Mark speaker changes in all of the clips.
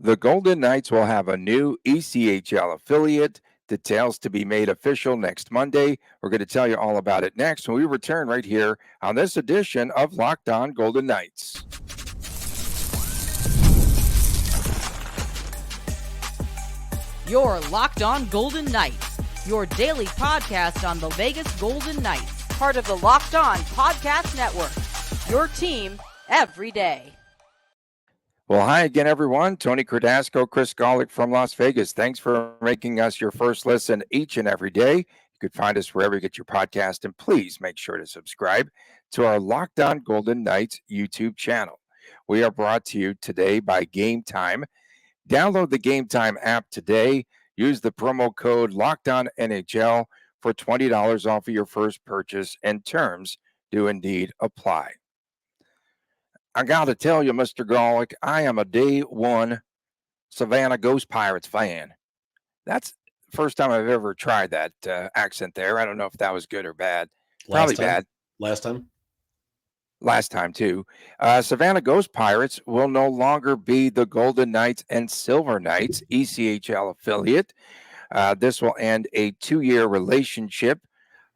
Speaker 1: The Golden Knights will have a new ECHL affiliate. Details to be made official next Monday. We're going to tell you all about it next when we return right here on this edition of Locked On Golden Knights.
Speaker 2: You're Locked On Golden Knights, your daily podcast on the Vegas Golden Knights, part of the Locked On Podcast Network, your team every day.
Speaker 1: Well, hi again, everyone. Tony Cardasco, Chris Golick from Las Vegas. Thanks for making us your first listen each and every day. You could find us wherever you get your podcast, and please make sure to subscribe to our Locked On Golden Knights YouTube channel. We are brought to you today by Gametime. Download the Gametime app today. Use the promo code LOCKEDONNHL for $20 off of your first purchase, and terms do indeed apply. I got to tell you, Mr. Golick, I am a day one Savannah Ghost Pirates fan. That's the first time I've ever tried that accent there. I don't know if that was good or bad. Probably bad.
Speaker 3: Last time,
Speaker 1: too. Savannah Ghost Pirates will no longer be the Golden Knights and Silver Knights ECHL affiliate. This will end a 2-year relationship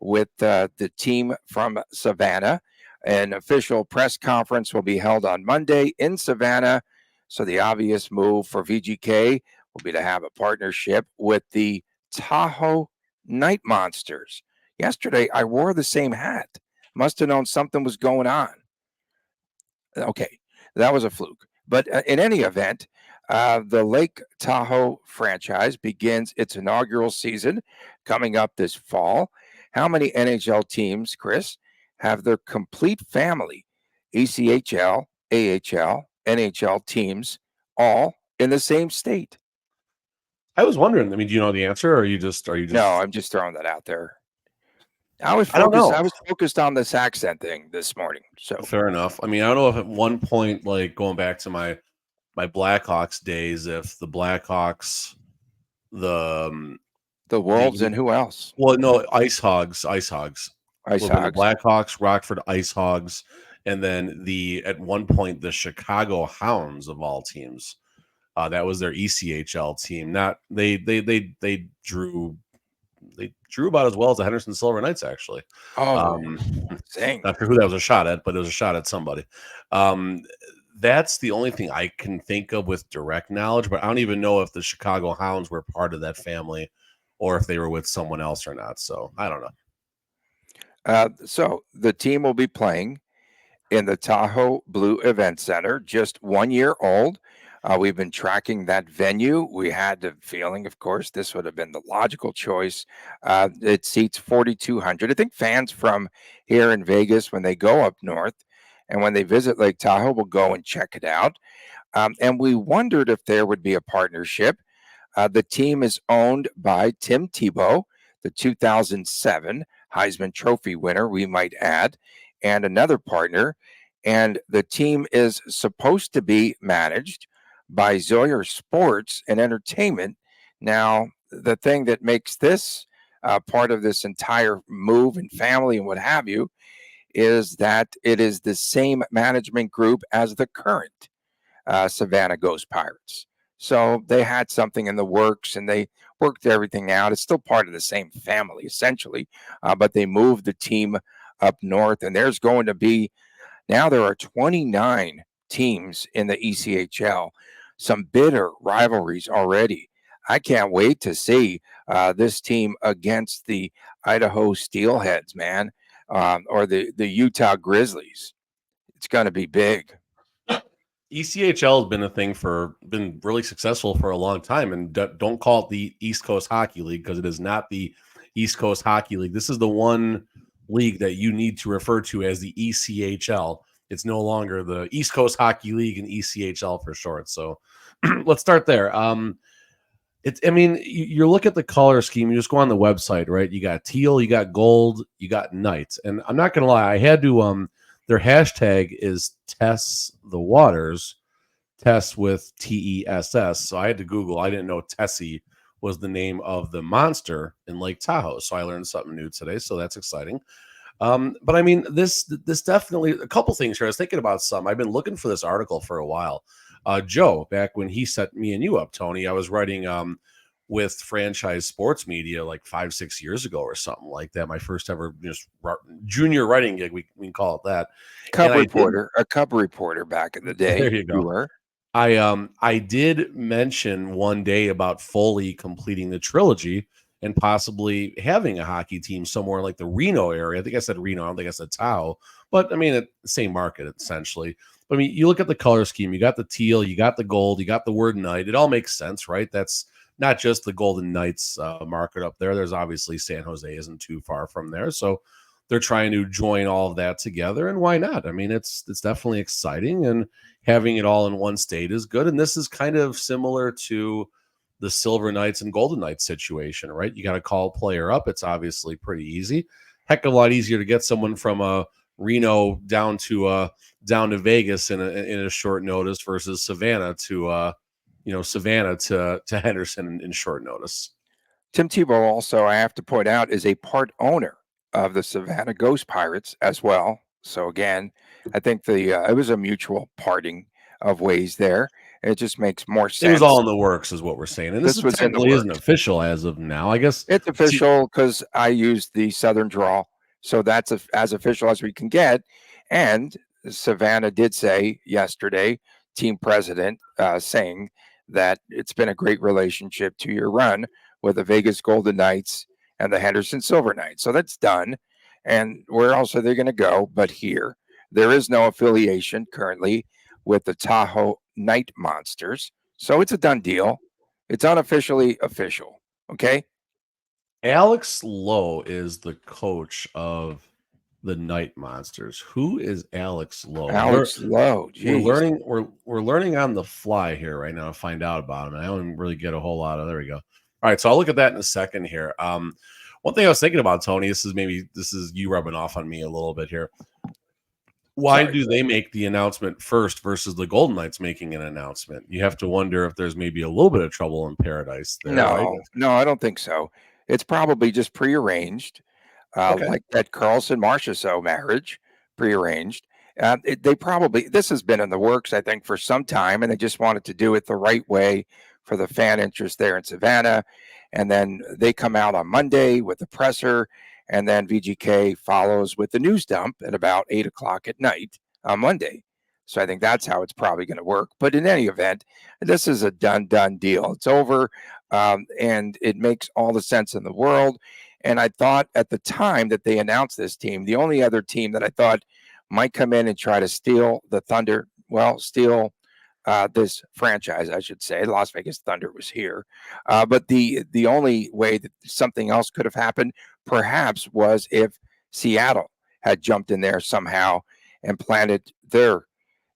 Speaker 1: with the team from Savannah. An official press conference will be held on Monday in Savannah. So the obvious move for VGK will be to have a partnership with the Tahoe Night Monsters. Yesterday, I wore the same hat. Must have known something was going on. Okay, that was a fluke. But in any event, the Lake Tahoe franchise begins its inaugural season coming up this fall. How many NHL teams, Chris, have their complete family, ECHL, AHL, NHL teams, all in the same state?
Speaker 3: I was wondering. I mean, do you know the answer, or are you just?
Speaker 1: No, I'm just throwing that out there. I was focused on this accent thing this morning. So
Speaker 3: fair enough. I mean, I don't know if at one point, like going back to my Blackhawks days, if the Blackhawks, the
Speaker 1: Wolves, and who else?
Speaker 3: Well, no, Ice Hogs.
Speaker 1: The
Speaker 3: Blackhawks, Rockford Ice Hogs, and then at one point the Chicago Hounds of all teams. That was their ECHL team. Not they drew about as well as the Henderson Silver Knights, actually. Not sure who that was a shot at, but it was a shot at somebody. That's the only thing I can think of with direct knowledge, but I don't even know if the Chicago Hounds were part of that family or if they were with someone else or not. So I don't know.
Speaker 1: So the team will be playing in the Tahoe Blue Event Center, just 1 year old. We've been tracking that venue. We had the feeling, of course, this would have been the logical choice. It seats 4,200. I think fans from here in Vegas, when they go up north and when they visit Lake Tahoe, will go and check it out. And we wondered if there would be a partnership. The team is owned by Tim Tebow, the 2007 Heisman Trophy winner, we might add, and another partner. And the team is supposed to be managed by Zoyer Sports and Entertainment. Now, the thing that makes this part of this entire move and family and what have you is that it is the same management group as the current Savannah Ghost Pirates. So they had something in the works and they worked everything out. It's still part of the same family, essentially, but they moved the team up north, and there's going to be, now there are 29 teams in the ECHL. Some bitter rivalries already. I can't wait to see this team against the Idaho Steelheads, man, or the Utah Grizzlies. It's going to be big.
Speaker 3: ECHL has been really successful for a long time, and don't call it the East Coast Hockey League because it is not the East Coast Hockey League. This is the one league that you need to refer to as the ECHL. It's no longer the East Coast Hockey League and ECHL for short. So let's start there. You look at the color scheme, you just go on the website, right? You got teal, you got gold, you got knights. And I'm not going to lie, I had to, their hashtag is Tess the Waters, Tess with TESS. So I had to Google. I didn't know Tessie was the name of the monster in Lake Tahoe. So I learned something new today. So that's exciting. But I mean, this definitely, a couple things here. I was thinking about some. I've been looking for this article for a while. Joe, back when he set me and you up, Tony, I was writing with Franchise Sports Media like 5-6 years ago or something like that. My first ever just junior writing gig, we can call it that. And
Speaker 1: A cub reporter back in the day.
Speaker 3: There you go.
Speaker 1: You were.
Speaker 3: I did mention one day about Foley completing the trilogy and possibly having a hockey team somewhere like the Reno area. I think I said Reno. I don't think I said Tahoe, but I mean, the same market essentially. But I mean, you look at the color scheme, you got the teal, you got the gold, you got the word knight. It all makes sense, right? That's not just the Golden Knights market up there. There's obviously San Jose isn't too far from there. So they're trying to join all of that together. And why not? I mean, it's definitely exciting, and having it all in one state is good. And this is kind of similar to the Silver Knights and Golden Knights situation, right? You got to call a player up. It's obviously pretty easy. Heck of a lot easier to get someone from Reno down to Vegas in a short notice versus Savannah to Henderson in short notice.
Speaker 1: Tim Tebow also, I have to point out, is a part owner of the Savannah Ghost Pirates as well. So again, I think it was a mutual parting of ways there. It just makes more sense.
Speaker 3: It was all in the works, is what we're saying. And this
Speaker 1: was
Speaker 3: technically isn't official as of now. I guess
Speaker 1: it's official because I used the Southern draw, so that's as official as we can get. And Savannah did say yesterday, team president saying that it's been a great relationship 2-year run with the Vegas Golden Knights and the Henderson Silver Knights. So that's done. And where else are they going to go but here? There is no affiliation currently with the Tahoe Night Monsters. So it's a done deal. It's unofficially official. Okay.
Speaker 3: Alex Lowe is the coach of the Night Monsters. Who is Alex Lowe?
Speaker 1: Alex Lowe.
Speaker 3: We're learning on the fly here right now to find out about him. And I don't really get a whole lot of. There we go. All right, so I'll look at that in a second here. One thing I was thinking about, Tony, this is you rubbing off on me a little bit here. Why do they make the announcement first versus the Golden Knights making an announcement? You have to wonder if there's maybe a little bit of trouble in paradise there.
Speaker 1: No, I don't think so. It's probably just prearranged, like that Carlson Marchessault marriage, prearranged. This has been in the works, I think, for some time, and they just wanted to do it the right way for the fan interest there in Savannah. And then they come out on Monday with the presser, and then VGK follows with the news dump at about 8:00 at night on Monday. So I think that's how it's probably going to work. But in any event, this is a done deal. It's over, and it makes all the sense in the world. And I thought at the time that they announced this team, the only other team that I thought might come in and try to steal the Thunder, this franchise, I should say. Las Vegas Thunder was here. But the only way that something else could have happened, perhaps, was if Seattle had jumped in there somehow and planted their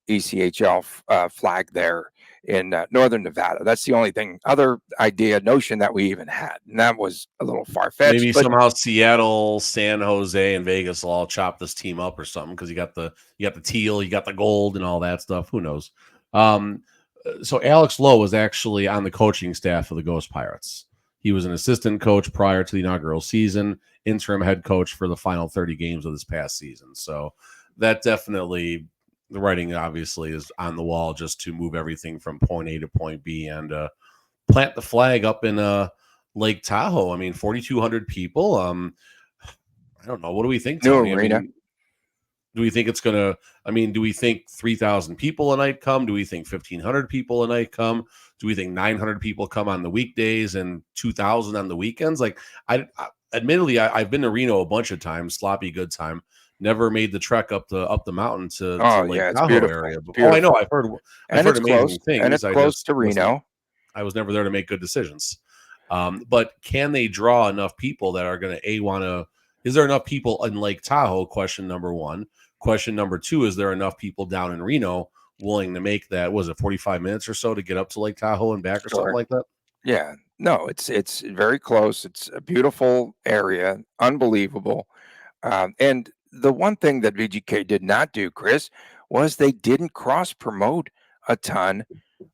Speaker 1: ECHL flag there in northern Nevada. That's the only other notion that we even had. And that was a little far-fetched.
Speaker 3: Maybe somehow Seattle, San Jose, and Vegas will all chop this team up or something, because you got the teal, you got the gold and all that stuff. Who knows? So Alex Lowe was actually on the coaching staff of the Ghost Pirates. He was an assistant coach prior to the inaugural season, interim head coach for the final 30 games of this past season. So that definitely, the writing obviously is on the wall, just to move everything from point A to point B and plant the flag up in Lake Tahoe. I mean, 4,200 people. I don't know. What do we think, Tony?
Speaker 1: New arena.
Speaker 3: Do we think it's going to, do we think 3,000 people a night come? Do we think 1,500 people a night come? Do we think 900 people come on the weekdays and 2,000 on the weekends? Like, admittedly, I've been to Reno a bunch of times, sloppy good time. Never made the trek up the mountain to Lake Tahoe area. But, I know. I've heard amazing things.
Speaker 1: And it's close to Reno.
Speaker 3: I was never there to make good decisions. But can they draw enough people that are going to, is there enough people in Lake Tahoe? Question number one. Question number two, is there enough people down in Reno willing to make that, was it 45 minutes or so to get up to Lake Tahoe and back or something like that?
Speaker 1: Yeah. No, it's very close. It's a beautiful area, unbelievable. And the one thing that VGK did not do, Chris, was they didn't cross-promote a ton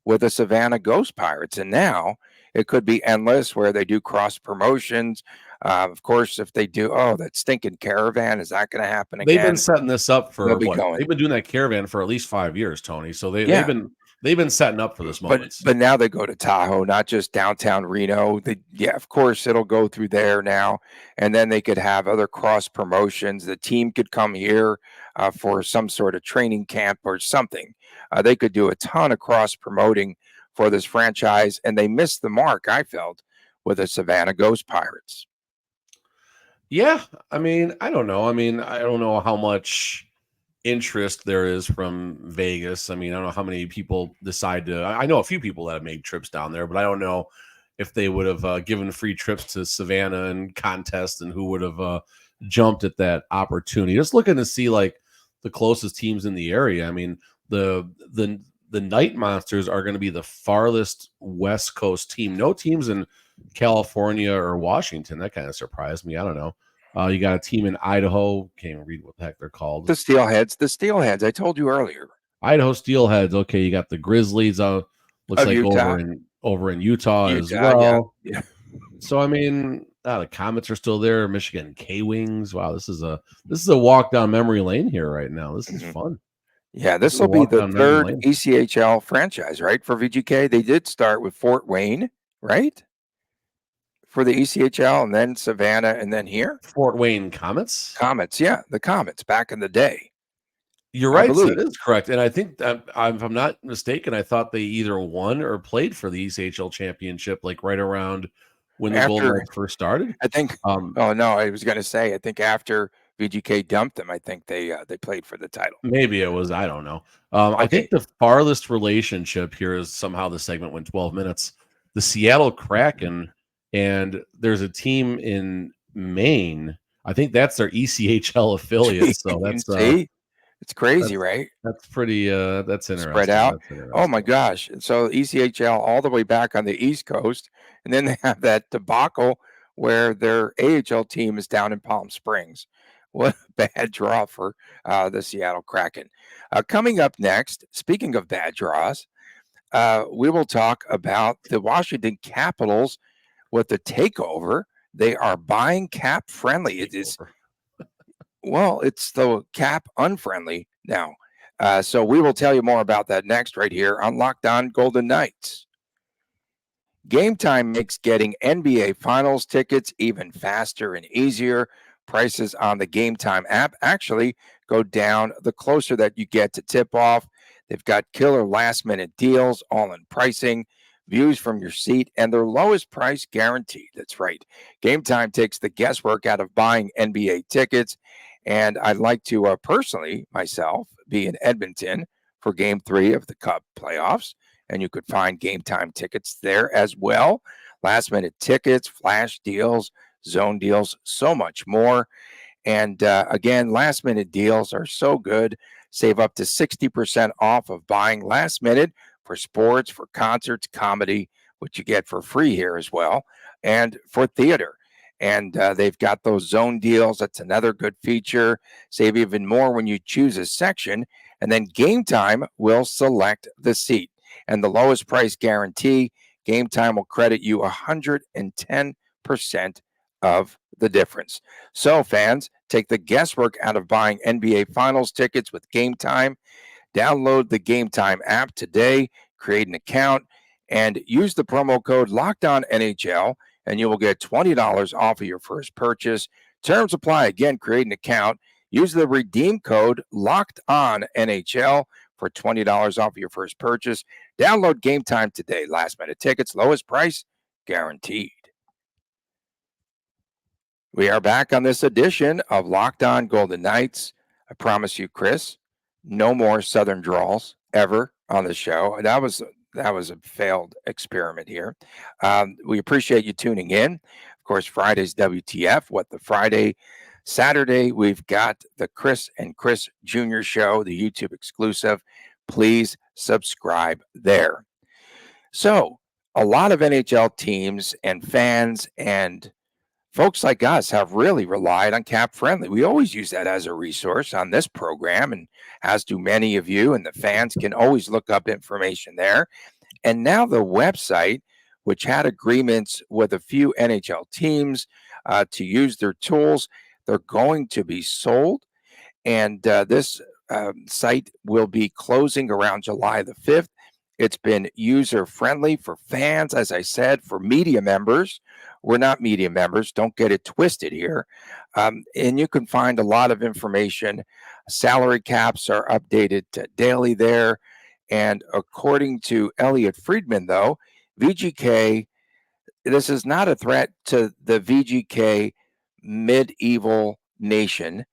Speaker 1: with the Savannah Ghost Pirates. And now it could be endless where they do cross-promotions. Of course, if they do, that stinking caravan, is that going to happen again?
Speaker 3: They've been setting this up for what? They've been doing that caravan for at least 5 years, Tony. So they've been They've been setting up for this moment.
Speaker 1: But now they go to Tahoe, not just downtown Reno. Yeah, of course it'll go through there now, and then they could have other cross promotions. The team could come here for some sort of training camp or something. They could do a ton of cross promoting for this franchise, and they missed the mark, I felt, with the Savannah Ghost Pirates.
Speaker 3: Yeah, I mean, I don't know. I mean, I don't know how much interest there is from Vegas. I mean, I don't know how many people decide to. I know a few people that have made trips down there, but I don't know if they would have given free trips to Savannah and contests and who would have jumped at that opportunity. Just looking to see like the closest teams in the area. I mean, the Night Monsters are going to be the farthest West Coast team. No teams in California or Washington. That kind of surprised me. I don't know. You got a team in Idaho. Can't even read what the heck they're called.
Speaker 1: The Steelheads. I told you earlier.
Speaker 3: Idaho Steelheads. Okay, you got the Grizzlies. Looks
Speaker 1: Of
Speaker 3: like
Speaker 1: Utah.
Speaker 3: over in Utah as well.
Speaker 1: Yeah.
Speaker 3: So I mean, the Comets are still there. Michigan K-Wings. Wow, this is a walk down memory lane here right now. This is fun.
Speaker 1: Yeah, this will be the third ECHL franchise, right, for VGK. They did start with Fort Wayne, right, for the ECHL, and then Savannah, and then here.
Speaker 3: Fort Wayne Comets?
Speaker 1: Comets, yeah, the Comets back in the day.
Speaker 3: You're right, that is correct. And I think, if I'm not mistaken, I thought they either won or played for the ECHL championship, like right around when the Golden Knights first started.
Speaker 1: I think, oh no, I was going to say, I think after VGK dumped them, I think they played for the title.
Speaker 3: Maybe it was, I don't know. I think the farthest relationship here is somehow the segment went 12 minutes. The Seattle Kraken, and there's a team in Maine. I think that's their ECHL affiliate. So that's
Speaker 1: it's crazy, right?
Speaker 3: That's pretty that's interesting.
Speaker 1: Spread out. Oh my gosh. So ECHL all the way back on the East Coast, and then they have that debacle where their AHL team is down in Palm Springs. What a bad draw for the Seattle Kraken. Coming up next, speaking of bad draws, we will talk about the Washington Capitals with the takeover. They are buying cap friendly. It is, well, it's the cap unfriendly now. So we will tell you more about that next right here on Locked On Golden Knights. Gametime makes getting NBA Finals tickets even faster and easier. Prices on the Gametime app actually go down the closer that you get to tip off. They've got killer last minute deals, all in pricing, views from your seat, and their lowest price guaranteed. That's right. Gametime takes the guesswork out of buying NBA tickets. And I'd like to personally, myself, be in Edmonton for Game 3 of the Cup playoffs. And you could find Gametime tickets there as well. Last minute tickets, flash deals, zone deals, so much more. And again, last minute deals are so good. Save up to 60% off of buying last minute for sports, for concerts, comedy, which you get for free here as well, and for theater. And they've got those zone deals. That's another good feature. Save even more when you choose a section. And then Gametime will select the seat. And the lowest price guarantee, Gametime will credit you 110% of the difference. So fans, take the guesswork out of buying NBA Finals tickets with Gametime. Download the Gametime app today, create an account, and use the promo code LOCKEDONNHL, and you will get $20 off of your first purchase. Terms apply. Again, create an account. Use the redeem code LOCKEDONNHL for $20 off of your first purchase. Download Gametime today. Last minute tickets, lowest price guaranteed. We are back on this edition of Locked On Golden Knights. I promise you, Chris, no more Southern drawls ever on the show. That was a failed experiment here. We appreciate you tuning in. Of course, Friday's WTF, What the Friday. Saturday, we've got the Chris and Chris Jr. show, the YouTube exclusive. Please subscribe there. So, a lot of NHL teams and fans and folks like us have really relied on Cap Friendly. We always use that as a resource on this program, and as do many of you, and the fans can always look up information there. And now the website, which had agreements with a few NHL teams to use their tools, they're going to be sold. And this site will be closing around July the 5th. It's been user friendly for fans, as I said, for media members. We're not media members. Don't get it twisted here. And you can find a lot of information. Salary caps are updated daily there. And according to Elliot Friedman, though, VGK, this is not a threat to the VGK medieval nation.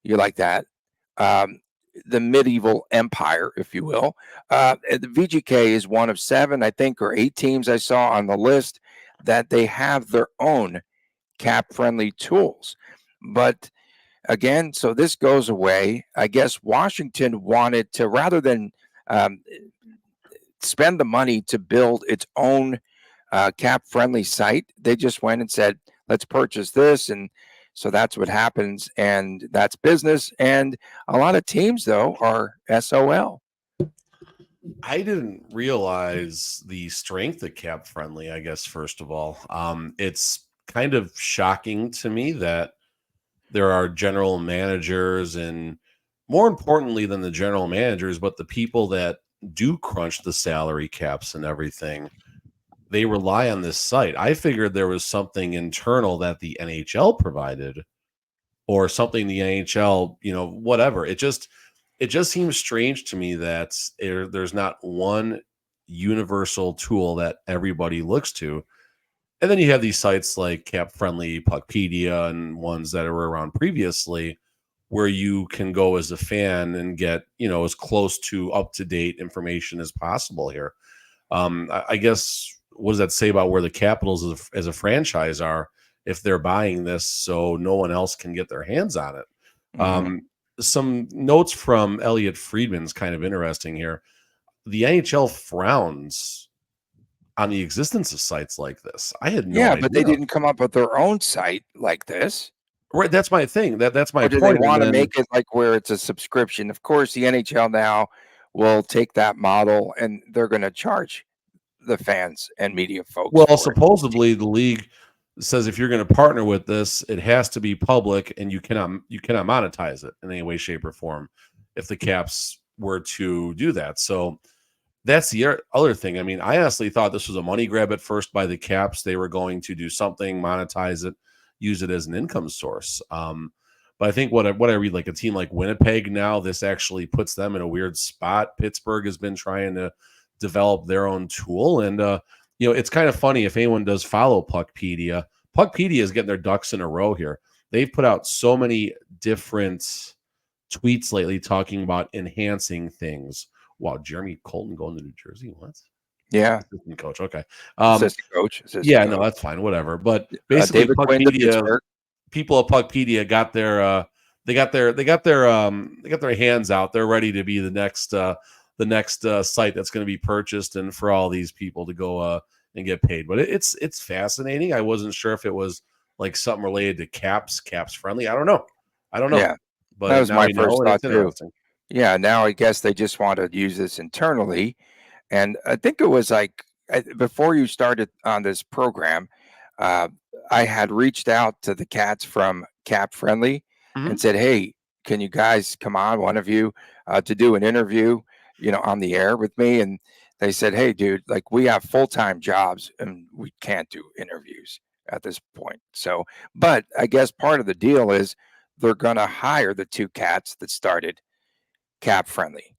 Speaker 1: You like that? The medieval empire, if you will. The VGK is one of 7, I think, or 8 teams I saw on the list that they have their own cap-friendly tools. But again, so this goes away. I guess Washington wanted to, rather than spend the money to build its own cap-friendly site, they just went and said, let's purchase this. And so that's what happens, and that's business. And a lot of teams, though, are SOL.
Speaker 3: I didn't realize the strength of cap friendly, I guess, first of all. It's kind of shocking to me that there are general managers, and more importantly than the general managers, but the people that do crunch the salary caps and everything, they rely on this site. I figured there was something internal that the NHL provided, or something the NHL, whatever. It just seems strange to me that there's not one universal tool that everybody looks to. And then you have these sites like Cap Friendly, Puckpedia, and ones that were around previously, where you can go as a fan and get, as close to up-to-date information as possible here. I guess, what does that say about where the Capitals as a franchise are if they're buying this so no one else can get their hands on it? Mm-hmm. Some notes from Elliot Friedman's kind of interesting here. The NHL frowns on the existence of sites like this. I had no idea.
Speaker 1: But they didn't come up with their own site like this.
Speaker 3: Right, that's my thing. That's my
Speaker 1: point. They want to make it like where it's a subscription. Of course, the NHL now will take that model, and they're going to charge the fans and media folks.
Speaker 3: Well, supposedly the league says if you're going to partner with this, it has to be public, and you cannot monetize it in any way, shape, or form if the Caps were to do that. So that's the other thing. I mean, I honestly thought this was a money grab at first by the Caps. They were going to do something, monetize it, use it as an income source. But I think what I read, like a team like Winnipeg now, this actually puts them in a weird spot. Pittsburgh has been trying to develop their own tool. And, it's kind of funny if anyone does follow Puckpedia. Puckpedia is getting their ducks in a row here. They've put out so many different tweets lately talking about enhancing things. Wow, Jeremy Colton going to New Jersey? What?
Speaker 1: Yeah.
Speaker 3: Assistant coach. Okay.
Speaker 1: Assistant coach.
Speaker 3: Yeah, no, that's fine. Whatever. But basically, Puckpedia, people at Puckpedia got their hands out. They're ready to be the next site that's going to be purchased, and for all these people to go and get paid. But it's fascinating. I wasn't sure if it was like something related to caps friendly. I don't know.
Speaker 1: Yeah,
Speaker 3: but
Speaker 1: that was my first thought too.
Speaker 3: Yeah,
Speaker 1: now I guess they just want to use this internally. And I think it was like before you started on this program, I had reached out to the cats from Cap Friendly and said, hey, can you guys come on, one of you, to do an interview, on the air with me? And they said, hey, dude, like we have full-time jobs and we can't do interviews at this point. So, but I guess part of the deal is they're going to hire the 2 cats that started Cap Friendly.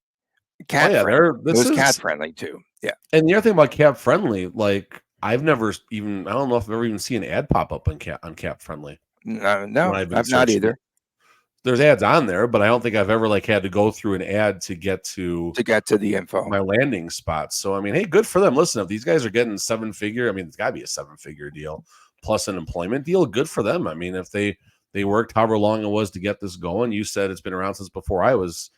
Speaker 1: This is cat friendly too. Yeah.
Speaker 3: And the other thing about Cap Friendly, like I don't know if I've ever even seen an ad pop up on Cap Friendly.
Speaker 1: No, I've not either.
Speaker 3: There's ads on there, but I don't think I've ever had to go through an ad to get to
Speaker 1: the info,
Speaker 3: my landing spot. So I mean, hey, good for them. Listen, if these guys are getting 7-figure, I mean, it's got to be a 7-figure deal plus an employment deal. Good for them. I mean, if they worked however long it was to get this going. You said it's been around since before I was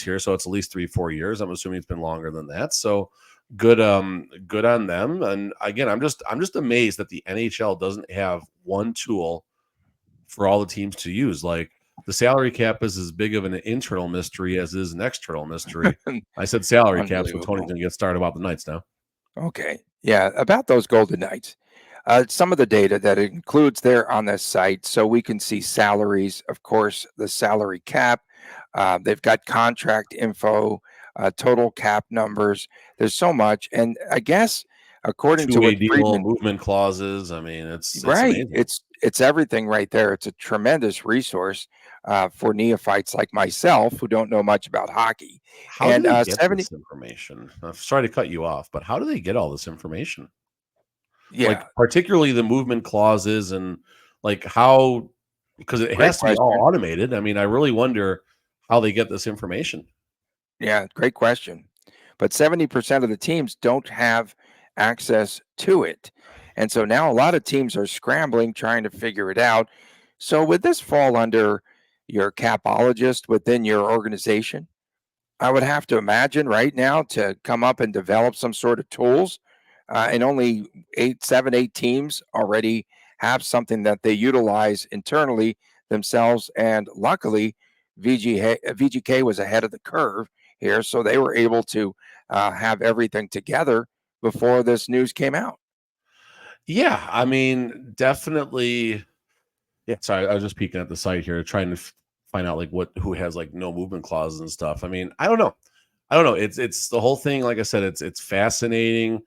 Speaker 3: here, so it's at least 3-4 years. I'm assuming it's been longer than that. So good on them. And again, I'm just amazed that the NHL doesn't have one tool for all the teams to use. Like the salary cap is as big of an internal mystery as it is an external mystery. I said salary cap, so Tony's going to get started about the Knights now.
Speaker 1: Okay. Yeah, about those Golden Knights. Some of the data that it includes there on this site, so we can see salaries, of course, the salary cap. They've got contract info, total cap numbers. There's so much. And I guess according to
Speaker 3: Two-way
Speaker 1: what
Speaker 3: deal,
Speaker 1: Friedman,
Speaker 3: movement clauses. I mean, it's
Speaker 1: right,
Speaker 3: amazing.
Speaker 1: it's everything right there. It's a tremendous resource for neophytes like myself who don't know much about hockey.
Speaker 3: How do
Speaker 1: And
Speaker 3: they get
Speaker 1: 70,
Speaker 3: this information? I'm sorry to cut you off, but how do they get all this information? Like,
Speaker 1: yeah,
Speaker 3: particularly the movement clauses and like how, because it
Speaker 1: great
Speaker 3: has to be all
Speaker 1: question.
Speaker 3: automated. I mean, I really wonder how they get this information.
Speaker 1: Yeah, great question. But 70% of the teams don't have access to it. And so now a lot of teams are scrambling, trying to figure it out. So would this fall under your capologist within your organization? I would have to imagine right now to come up and develop some sort of tools. And only 8 teams already have something that they utilize internally themselves. And luckily, VGK was ahead of the curve here, so they were able to have everything together before this news came out.
Speaker 3: Yeah, I mean, definitely. Yeah, sorry, I was just peeking at the site here, trying to find out like who has like no movement clauses and stuff. I mean, I don't know. It's the whole thing. Like I said, it's fascinating.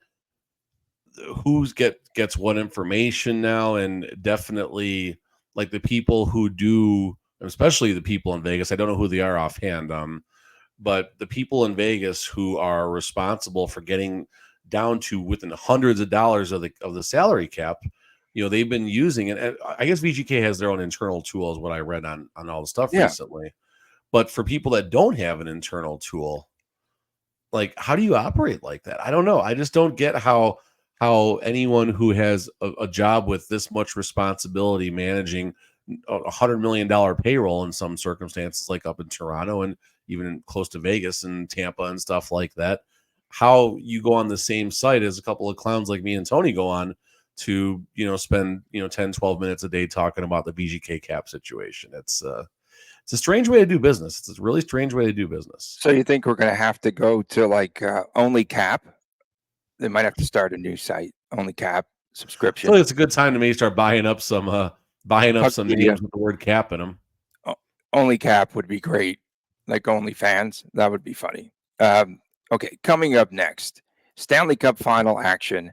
Speaker 3: Gets what information now, and definitely like the people who do, especially the people in Vegas. I don't know who they are offhand. But the people in Vegas who are responsible for getting down to within hundreds of dollars of the salary cap, they've been using it. And I guess VGK has their own internal tools. What I read on all the stuff
Speaker 1: Yeah.
Speaker 3: recently, but for people that don't have an internal tool, like how do you operate like that? I don't know. I just don't get how anyone who has a job with this much responsibility managing $100 million payroll in some circumstances, like up in Toronto and even close to Vegas and Tampa and stuff like that, how you go on the same site as a couple of clowns like me and Tony go on to, spend, 10, 12 minutes a day talking about the VGK cap situation. It's a strange way to do business. It's a really strange way to do business.
Speaker 1: So you think we're going to have to go to like only cap? They might have to start a new site, only cap subscription.
Speaker 3: So it's a good time to maybe start buying up some
Speaker 1: Puckpedia.
Speaker 3: names with the word cap in them.
Speaker 1: Only cap would be great, like OnlyFans. That would be funny. Okay, coming up next, Stanley Cup Final action.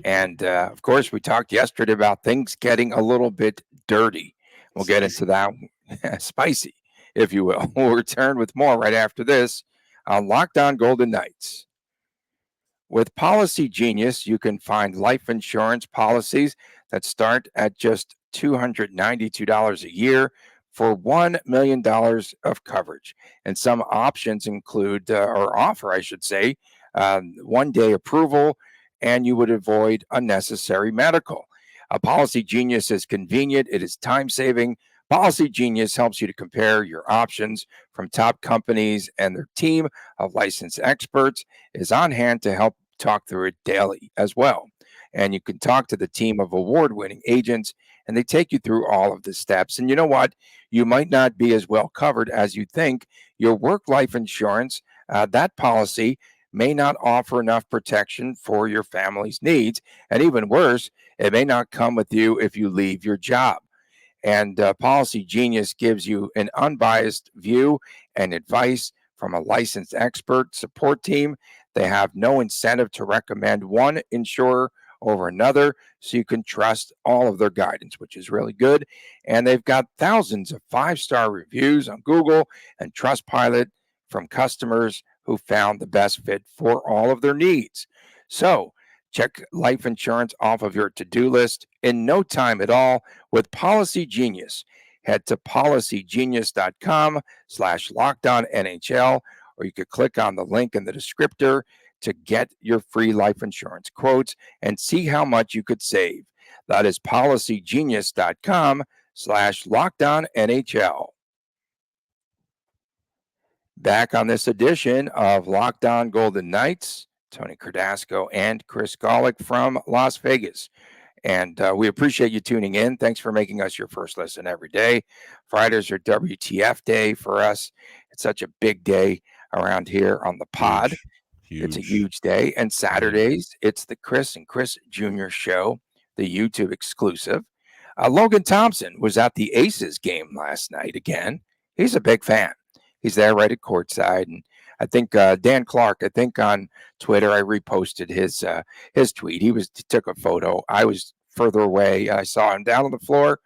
Speaker 1: And of course, we talked yesterday about things getting a little bit dirty. We'll get into that. Spicy, if you will. We'll return with more right after this on Locked On Golden Knights. With Policygenius, you can find life insurance policies that start at just $292 a year for $1 million of coverage. And some options include, or offer, I should say, 1-day approval, and you would avoid unnecessary medical. Policygenius is convenient, it is time saving. Policygenius helps you to compare your options from top companies, and their team of licensed experts is on hand to help talk through it daily as well. And you can talk to the team of award-winning agents, and they take you through all of the steps. And you know what? You might not be as well covered as you think. Your work life insurance, that policy may not offer enough protection for your family's needs. And even worse, it may not come with you if you leave your job. And Policygenius gives you an unbiased view and advice from a licensed expert support team. They have no incentive to recommend one insurer over another, so you can trust all of their guidance, which is really good. And they've got thousands of 5-star reviews on Google and Trustpilot from customers who found the best fit for all of their needs. So check life insurance off of your to-do list in no time at all with Policygenius. Head to policygenius.com/LockedOnNHL, or you could click on the link in the descriptor to get your free life insurance quotes and see how much you could save. That is policygenius.com/LockedOnNHL. Back on this edition of Locked On Golden Knights, Tony Cardasco and Chris Golick from Las Vegas. And we appreciate you tuning in. Thanks for making us your first listen every day. Fridays are WTF day for us. It's such a big day around here on the pod.
Speaker 3: Huge.
Speaker 1: It's a huge day. And Saturdays, it's the Chris and Chris Jr. show, the YouTube exclusive. Logan Thompson was at the Aces game last night again. He's a big fan. He's there right at courtside. And I think Dan Clark, I think on Twitter, I reposted his tweet. He took a photo. I was further away. I saw him down on the floor,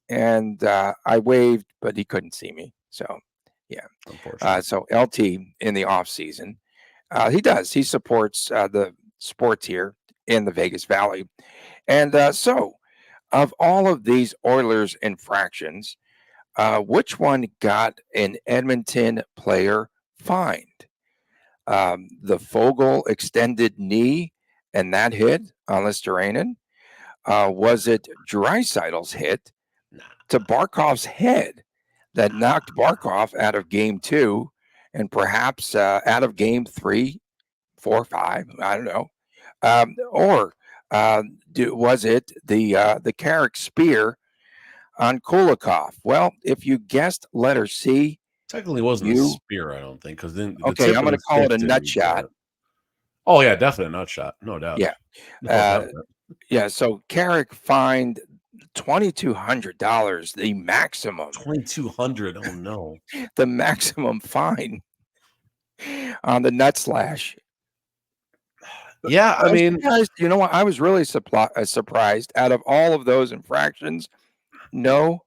Speaker 1: and I waved, but he couldn't see me. So, yeah.
Speaker 3: Unfortunately.
Speaker 1: So LT in the off season, he supports the sports here in the Vegas Valley, and so of all of these Oilers infractions, which one got an Edmonton player fined? The Fogle extended knee and that hit on Listerainen? Was it Dreisaitl's hit to Barkov's head that knocked Barkov out of game 2 and perhaps out of game 3, 4, 5? I don't know. Or was it the Carrick spear on Kulikov? Well, if you guessed letter C,
Speaker 3: Technically, it wasn't a spear, I don't think, because then the
Speaker 1: okay,
Speaker 3: tip
Speaker 1: I'm
Speaker 3: of
Speaker 1: going
Speaker 3: the
Speaker 1: to call it a
Speaker 3: stick
Speaker 1: nut
Speaker 3: didn't
Speaker 1: shot.
Speaker 3: Oh yeah, definitely a nut shot, no doubt.
Speaker 1: Yeah,
Speaker 3: No doubt.
Speaker 1: yeah. So Carrick fined $2,200, the maximum.
Speaker 3: $2,200. Oh no,
Speaker 1: the maximum fine on the nut slash.
Speaker 3: Yeah, I mean,
Speaker 1: guys, you know what? I was really surprised. Out of all of those infractions, no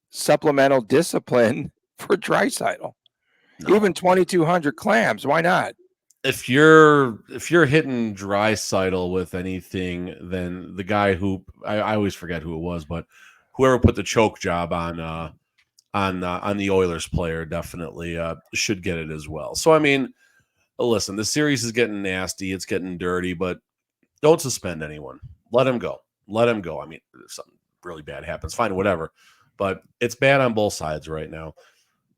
Speaker 1: supplemental discipline for Draisaitl.
Speaker 3: no.
Speaker 1: Even 2,200 clams. Why not?
Speaker 3: If you're hitting Draisaitl with anything, then the guy who I always forget who it was, but whoever put the choke job on the Oilers player definitely should get it as well. So I mean, listen, the series is getting nasty, it's getting dirty, but don't suspend anyone. Let him go. Let him go. I mean, if something really bad happens, fine, whatever. But it's bad on both sides right now.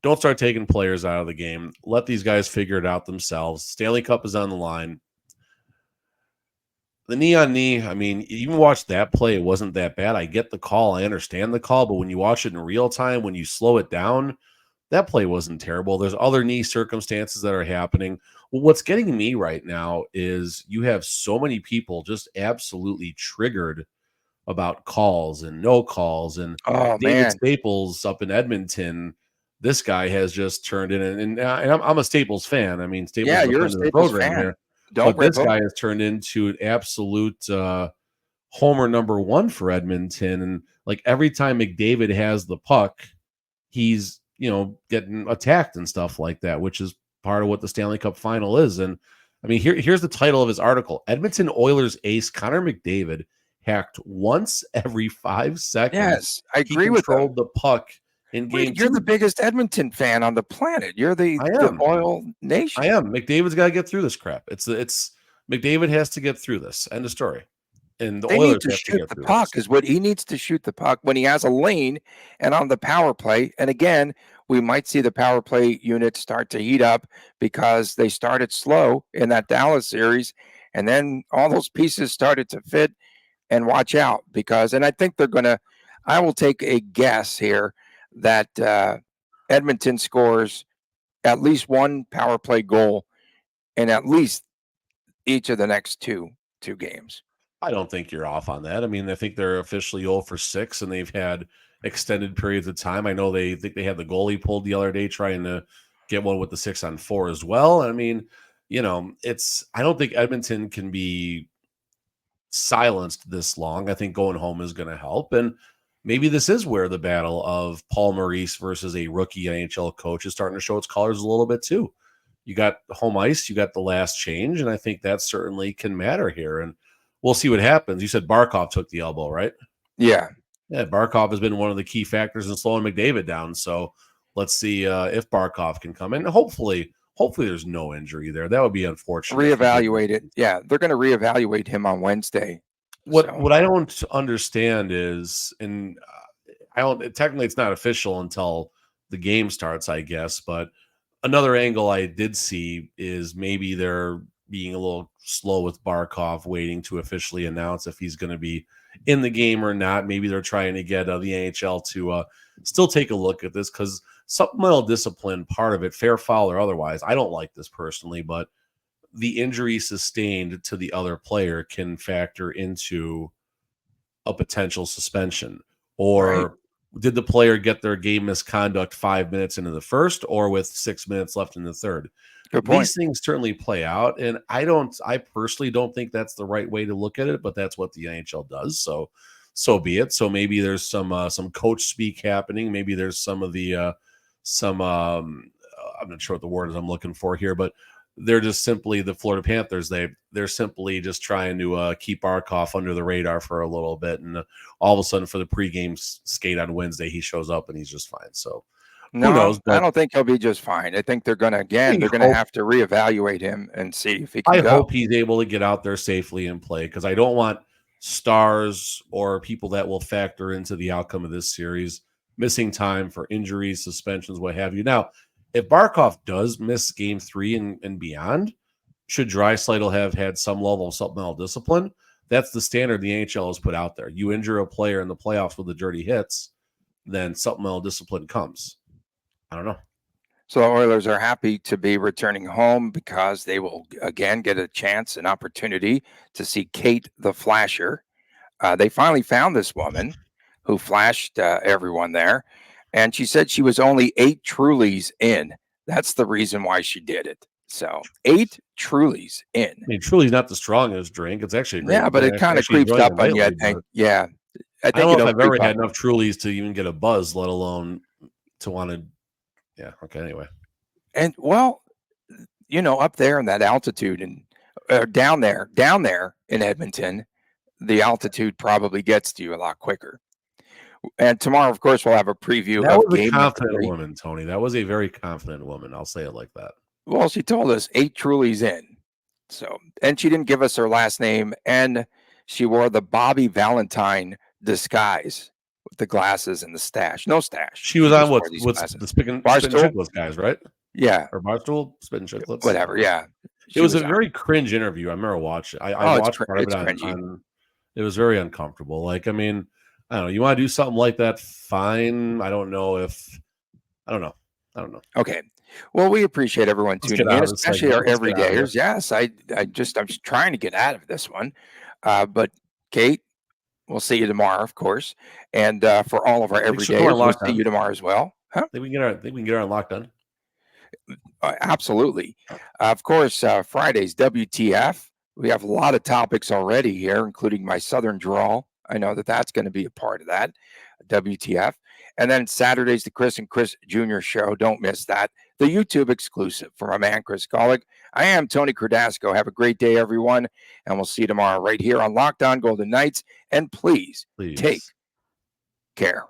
Speaker 3: Don't start taking players out of the game. Let these guys figure it out themselves. Stanley Cup is on the line. The knee on knee, I mean, even watch that play. It wasn't that bad. I get the call. I understand the call. But when you watch it in real time, when you slow it down, that play wasn't terrible. There's other knee circumstances that are happening. Well, what's getting me right now is you have so many people just absolutely triggered about calls and no calls. And David Staples up in Edmonton, this guy has just turned in, and I'm a Staples fan. I mean, Staples is
Speaker 1: you're a Staples fan.
Speaker 3: Here, but this guy has turned into an absolute homer number 1 for Edmonton. And like every time McDavid has the puck, he's getting attacked and stuff like that, which is part of what the Stanley Cup Final is. And I mean, here's the title of his article: Edmonton Oilers ace Connor McDavid hacked once every 5 seconds.
Speaker 1: Yes, I agree with
Speaker 3: controlled the puck in game 2.
Speaker 1: You're the biggest Edmonton fan on the planet. You're the Oil Nation.
Speaker 3: I am. McDavid's got to get through this crap. It's McDavid has to get through this. End of story. And the Oilers
Speaker 1: need to shoot the puck is what he needs to shoot the puck when he has a lane and on the power play. And again, we might see the power play unit start to heat up because they started slow in that Dallas series, and then all those pieces started to fit. And watch out and I think they're going to, I will take a guess here that Edmonton scores at least one power play goal in at least each of the next two games.
Speaker 3: I don't think you're off on that. I mean, I think they're officially 0 for 6, and they've had extended periods of time. I know they think they had the goalie pulled the other day trying to get one with the 6-on-4 as well. I mean, I don't think Edmonton can be silenced this long. I think going home is going to help. And maybe this is where the battle of Paul Maurice versus a rookie NHL coach is starting to show its colors a little bit too. You got home ice, you got the last change, and I think that certainly can matter here. And we'll see what happens. You said Barkov took the elbow, right?
Speaker 1: Yeah.
Speaker 3: Yeah, Barkov has been one of the key factors in slowing McDavid down. So let's see if Barkov can come in. Hopefully there's no injury there. That would be unfortunate.
Speaker 1: Reevaluate it. Yeah, they're going to reevaluate him on Wednesday.
Speaker 3: What I don't understand is, and technically it's not official until the game starts, I guess. But another angle I did see is maybe they're being a little slow with Barkov, waiting to officially announce if he's going to be in the game or not. Maybe they're trying to get the NHL to still take a look at this, because supplemental discipline, part of it, fair foul or otherwise, I don't like this personally, but the injury sustained to the other player can factor into a potential suspension. Or did the player get their game misconduct 5 minutes into the first, or with 6 minutes left in the third?
Speaker 1: Good point.
Speaker 3: These things certainly play out, and I personally don't think that's the right way to look at it, but that's what the NHL does. So be it. So maybe there's some coach speak happening. Maybe there's some of the I'm not sure what the word is I'm looking for here, but they're just simply the Florida Panthers. They're simply just trying to keep Barkov under the radar for a little bit, and all of a sudden for the pregame skate on Wednesday, he shows up and he's just fine. So who knows?
Speaker 1: I don't think he'll be just fine. I think they're going to have to reevaluate him and see if he can
Speaker 3: I
Speaker 1: go.
Speaker 3: hope he's able to get out there safely and play, because I don't want stars or people that will factor into the outcome of this series missing time for injuries, suspensions, what have you. Now, if Barkov does miss game 3 and beyond, should Draisaitl have had some level of supplemental discipline? That's the standard the NHL has put out there. You injure a player in the playoffs with the dirty hits, then supplemental discipline comes. I don't know.
Speaker 1: So the Oilers are happy to be returning home because they will again get a chance, an opportunity to see Kate the Flasher. They finally found this woman who flashed everyone there, and she said she was only 8 Trulies in. That's the reason why she did it. So 8 Trulies in.
Speaker 3: I mean, Truly's not the strongest drink. It's actually great.
Speaker 1: Yeah, but it kind of creeps up on you, I think. Yeah.
Speaker 3: I don't know if I've ever had enough Trulies to even get a buzz, let alone to want to. Yeah. Okay. Anyway.
Speaker 1: And well, up there in that altitude and down there in Edmonton, the altitude probably gets to you a lot quicker. And tomorrow, of course, we'll have a preview
Speaker 3: that
Speaker 1: of
Speaker 3: was
Speaker 1: game
Speaker 3: a confident
Speaker 1: 3.
Speaker 3: woman, Tony. That was a very confident woman. I'll say it like that.
Speaker 1: Well, she told us 8 Trulies in. So, and she didn't give us her last name, and she wore the Bobby Valentine disguise with the glasses and the stash. No stash.
Speaker 3: She was on what's the Spittin' Chicklets guys, right?
Speaker 1: Yeah.
Speaker 3: Or Barstool, Spittin' Chicklets.
Speaker 1: Whatever, yeah.
Speaker 3: It was a very cringe interview. I remember watching. I watched part of it on. It was very uncomfortable. Like, I mean, I don't know. You want to do something like that? Fine. I don't know.
Speaker 1: Okay. Well, we appreciate everyone tuning in, especially our everydayers. Yes, I'm just trying to get out of this one. But Kate, we'll see you tomorrow, of course. And for all of our everydayers, we'll see you tomorrow as well. Huh?
Speaker 3: I think we can get our unlocked done.
Speaker 1: Absolutely. Of course, Fridays, WTF. We have a lot of topics already here, including my Southern drawl. I know that's going to be a part of that, WTF. And then Saturdays, the Chris and Chris Jr. show. Don't miss that. The YouTube exclusive from my man, Chris Golick. I am Tony Cardasco. Have a great day, everyone. And we'll see you tomorrow right here on Locked On Golden Knights. And please. Take care.